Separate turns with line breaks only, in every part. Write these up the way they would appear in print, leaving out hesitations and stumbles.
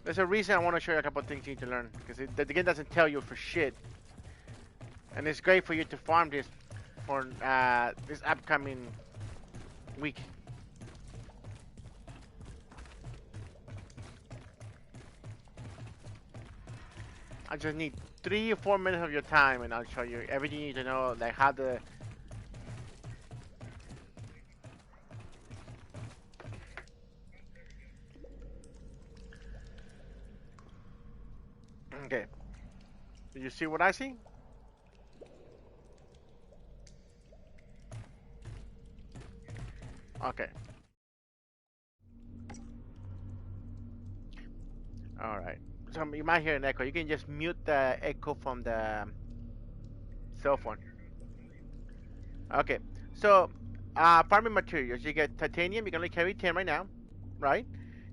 There's a reason I want to show you a couple of things you need to learn, because the game doesn't tell you for shit. And it's great for you to farm this for this upcoming week. I just need 3 or 4 minutes of your time, and I'll show you everything you need to know, like how the... Okay. Do you see what I see? Okay. Alright. So you might hear an echo. You can just mute the echo from the cell phone. Okay. So, farming materials. You get titanium. You're going to carry 10 right now. Right?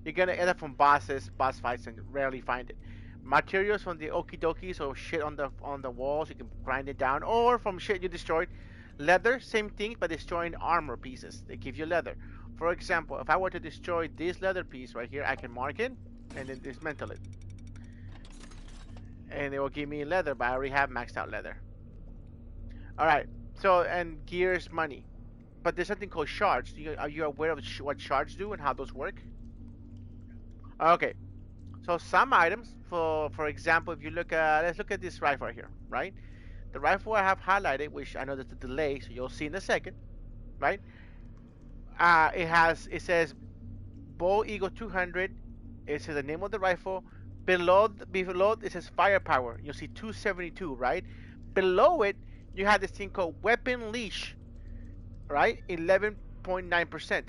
You're going to get it from bosses, boss fights, and rarely find it. Materials from the okie dokies or shit on the walls. You can grind it down. Or from shit you destroyed. Leather, same thing, but destroying armor pieces. They give you leather. For example, if I were to destroy this leather piece right here, I can mark it and then dismantle it. And it will give me leather, but I already have maxed out leather. Alright, so, and gears, money. But there's something called shards. Are you aware of what shards do and how those work? Okay, so some items, for example, if you look at, let's look at this rifle right here, right? The rifle I have highlighted, which I know there's a delay, so you'll see in a second, right? It says Bow Eagle 200. It says the name of the rifle. Below it says firepower. You'll see 272, right? Below it, you have this thing called weapon leash, right? 11.9%.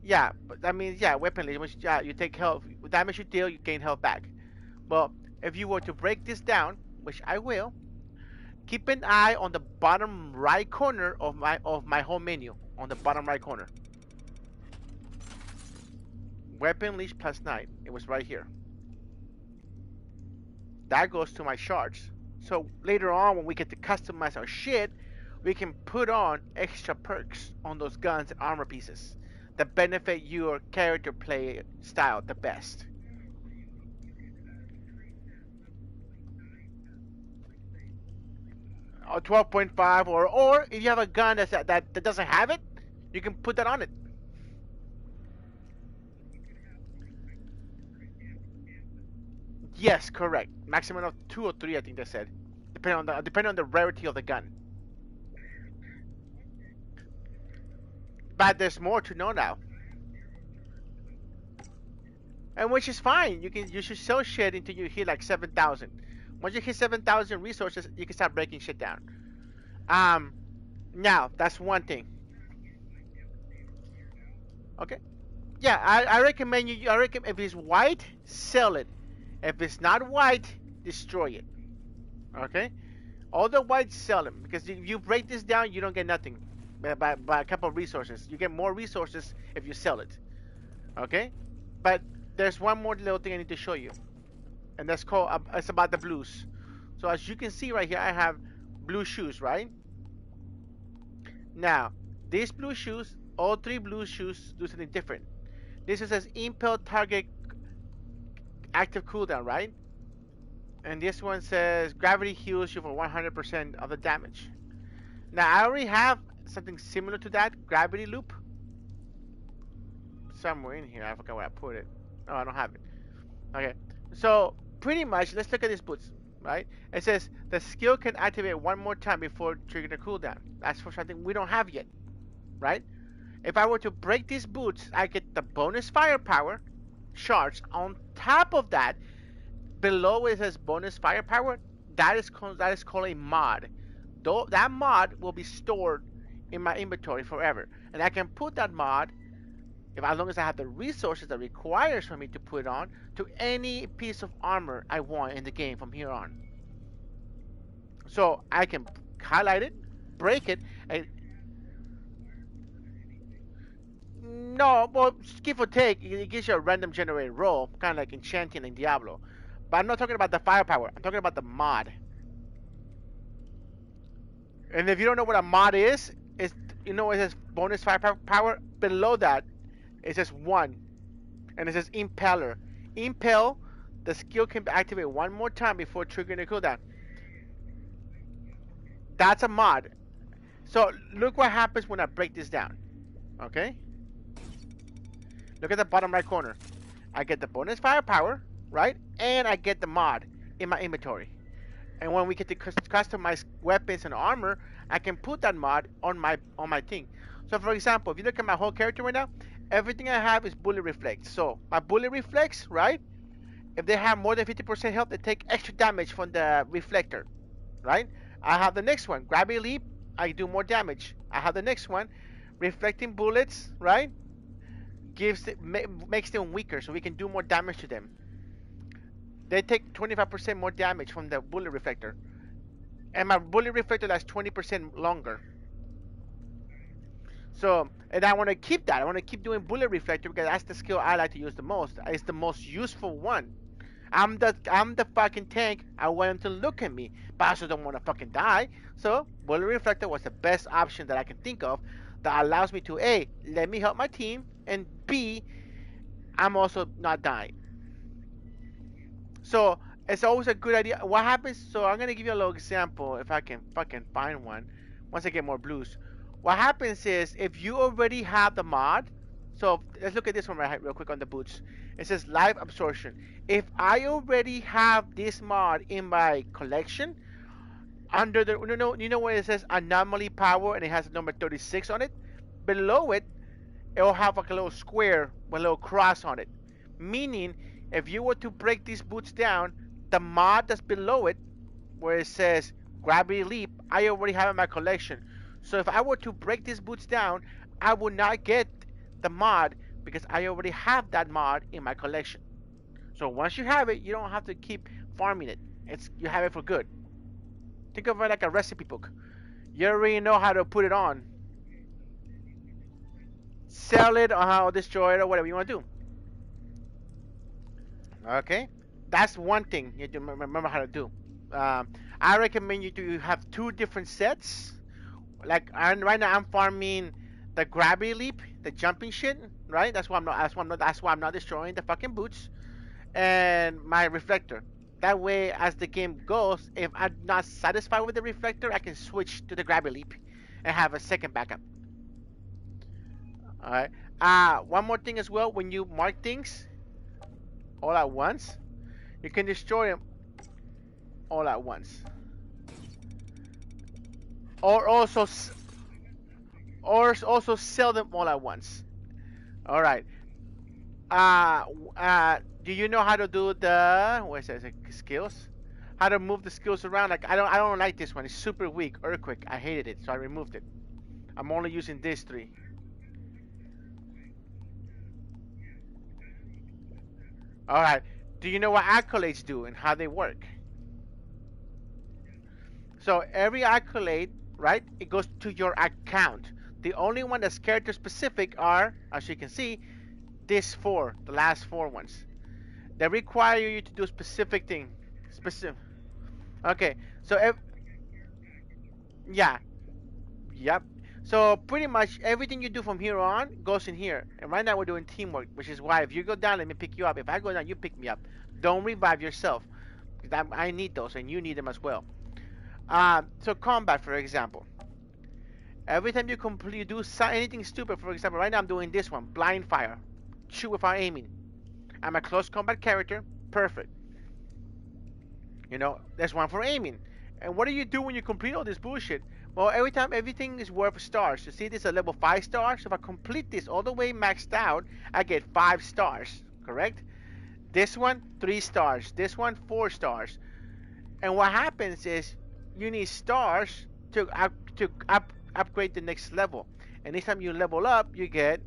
Yeah, but that means, yeah, weapon leash. Which, yeah, you take health. Damage you deal, you gain health back. Well, if you were to break this down, which I will, keep an eye on the bottom right corner of my home menu. On the bottom right corner. Weapon leash plus 9. It was right here. That goes to my shards. So later on, when we get to customize our shit, we can put on extra perks on those guns and armor pieces that benefit your character play style the best. Or 12.5, or if you have a gun that doesn't have it, you can put that on it. Yes, correct. Maximum of 2 or 3, I think they said, depending on the rarity of the gun. But there's more to know now, and which is fine. You should sell shit until you hit like 7,000. Once you hit 7,000 resources, you can start breaking shit down. Now that's one thing. Okay. Yeah, I recommend you. I recommend if it's white, sell it. If it's not white, destroy it. Okay? All the whites, sell them. Because if you break this down, you don't get nothing. By a couple of resources. You get more resources if you sell it. Okay? But there's one more little thing I need to show you. And that's called, it's about the blues. So as you can see right here, I have blue shoes, right? Now, these blue shoes, all 3 blue shoes do something different. This says impel target active cooldown, right? And this one says gravity heals you for 100% of the damage. Now I already have something similar to that, gravity loop, somewhere in here. I forgot where I put it. Oh, I don't have it. Okay, so pretty much, let's look at these boots, right? It says the skill can activate 1 more time before triggering a cooldown. That's for something we don't have yet, right? If I were to break these boots, I get the bonus firepower shards. On top of that, below it says bonus firepower. That is called a mod. Though that mod will be stored in my inventory forever, and I can put that mod, as long as I have the resources that requires for me to put it on, to any piece of armor I want in the game from here on. So I can highlight it, break it, and no, well, give or take, it gives you a random generated roll, kind of like enchanting in Diablo. But I'm not talking about the firepower. I'm talking about the mod. And if you don't know what a mod is, it says bonus firepower. Below that, it says 1. and it says Impaler. Impel, the skill can be activated one more time before triggering a cooldown. That's a mod. So look what happens when I break this down. Okay? Look at the bottom right corner. I get the bonus firepower, right? And I get the mod in my inventory. And when we get to customize weapons and armor, I can put that mod on my thing. So for example, if you look at my whole character right now, everything I have is bullet reflex. So my bullet reflex, right? If they have more than 50% health, they take extra damage from the reflector, right? I have the next one, gravity leap. I do more damage. I have the next one, reflecting bullets, right? Makes them weaker, so we can do more damage to them. They take 25% more damage from the bullet reflector, and my bullet reflector lasts 20% longer. So, and I want to keep that. I want to keep doing bullet reflector because that's the skill I like to use the most. It's the most useful one. I'm the fucking tank. I want them to look at me, but I also don't want to fucking die. So, bullet reflector was the best option that I can think of that allows me to A, let me help my team, and B, I'm also not dying. So it's always a good idea. What happens? So I'm gonna give you a little example if I can fucking find one. Once I get more blues, what happens is if you already have the mod. So let's look at this one right real quick on the boots. It says live absorption. If I already have this mod in my collection, under the you know where it says anomaly power and it has the number 36 on it. Below it, it will have like a little square with a little cross on it, meaning if you were to break these boots down, the mod that's below it, where it says gravity leap, I already have in my collection. So if I were to break these boots down, I would not get the mod because I already have that mod in my collection. So once you have it, you don't have to keep farming it. You have it for good. Think of it like a recipe book. You already know how to put it on, sell it, or how destroy it, or whatever you want to do. Okay, that's one thing you have to remember how to do. I recommend you to have two different sets. Like right now, I'm farming the gravity leap, the jumping shit. Right, that's why I'm not. That's why I'm not destroying the fucking boots and my reflector. That way, as the game goes, if I'm not satisfied with the reflector, I can switch to the gravity leap and have a second backup. All right. One more thing as well. When you mark things all at once, you can destroy them all at once, or also sell them all at once. All right. Do you know how to do the what is it? Skills? How to move the skills around? Like I don't like this one. It's super weak. Earthquake. I hated it, so I removed it. I'm only using these three. All right. Do you know what accolades do and how they work? So every accolade, right? It goes to your account. The only one that's character specific are, as you can see, these four, the last four ones. They require you to do a specific thing. Specific. Okay. So yeah, yep. So pretty much everything you do from here on goes in here. And right now we're doing teamwork, which is why if you go down, let me pick you up. If I go down, you pick me up. Don't revive yourself. I need those, and you need them as well. So combat, for example. Every time you do anything stupid, for example, right now I'm doing this one, blind fire. Shoot without aiming. I'm a close combat character. Perfect. You know, there's one for aiming. And what do you do when you complete all this bullshit? Well, every time everything is worth stars. You see this is a level 5 star. So if I complete this all the way maxed out, I get 5 stars. Correct? This one, 3 stars. This one, 4 stars. And what happens is you need stars to upgrade the next level. And each time you level up, you get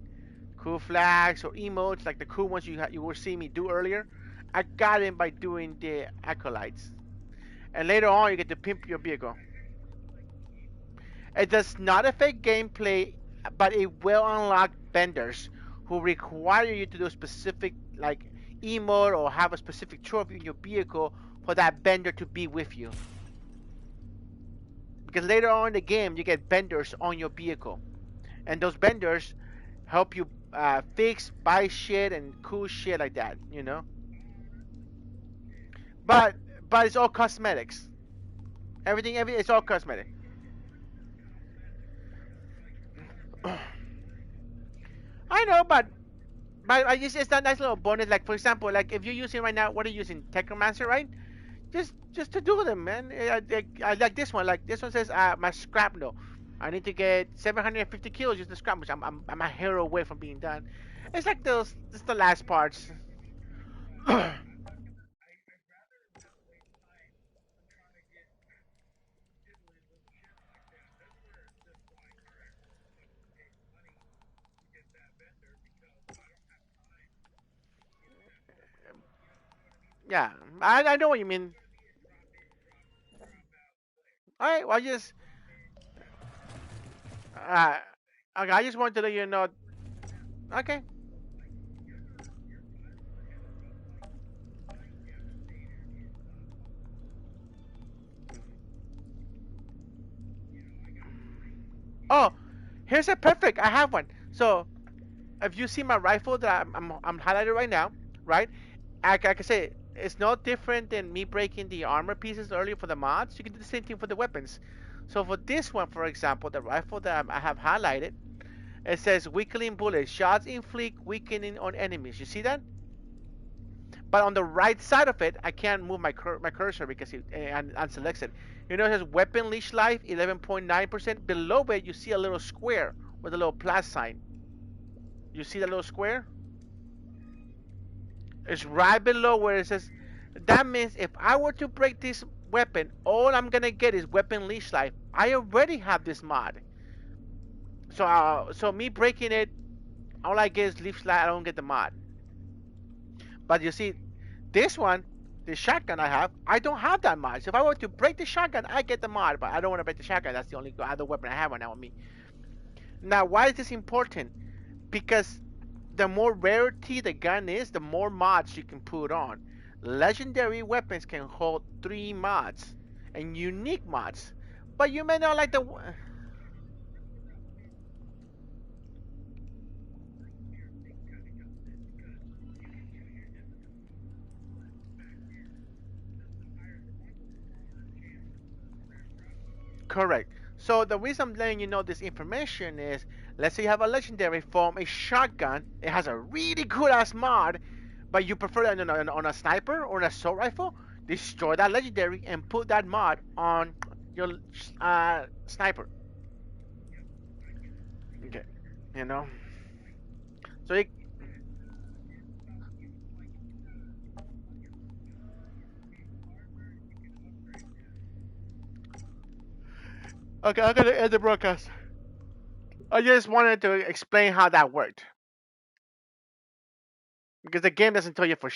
cool flags or emotes like the cool ones you were seeing me do earlier. I got them by doing the acolytes. And later on, you get to pimp your vehicle. It does not affect gameplay, but it will unlock vendors who require you to do a specific like emote or have a specific trophy in your vehicle for that vendor to be with you. Because later on in the game, you get vendors on your vehicle, and those vendors help you fix, buy shit, and cool shit like that. But it's all cosmetics. Everything, it's all cosmetic. I know, but I just it's that nice little bonus. Like for example, like if you're using right now, what are you using? Technomancer, right? Just to do them, man. I like this one. Like this one says, my scrap no. I need to get 750 kills just to scrap, which I'm a hero away from being done. It's like those, just the last parts. Yeah, I know what you mean. All right, well, uh, okay, I just wanted to let you know. Okay. Oh, here's a perfect. I have one. So if you see my rifle that I'm highlighted right now, right? I can say it's no different than me breaking the armor pieces earlier for the mods. You can do the same thing for the weapons. So for this one, for example, the rifle that I have highlighted, it says weakening bullets, shots inflict weakening on enemies. You see that? But on the right side of it, I can't move my cursor because it unselected. You know, it says weapon leash life 11.9%. Below it, you see a little square with a little plus sign. You see that little square? It's right below where it says. That means if I were to break this weapon, all I'm gonna get is weapon leash life. I already have this mod, so me breaking it, all I get is leash life. I don't get the mod. But you see, this one, the shotgun I have, I don't have that mod. So if I were to break the shotgun, I get the mod. But I don't want to break the shotgun. That's the only other weapon I have right now on me. Now, why is this important? Because the more rarity the gun is, the more mods you can put on. Legendary weapons can hold 3 mods and unique mods, but you may not like the. Correct. So the reason I'm letting you know this information is, let's say you have a legendary from a shotgun. It has a really good ass mod, but you prefer it on a sniper or an assault rifle. Destroy that legendary and put that mod on your sniper. Okay, you know. So it, okay, I'm gonna end the broadcast. I just wanted to explain how that worked because the game doesn't tell you for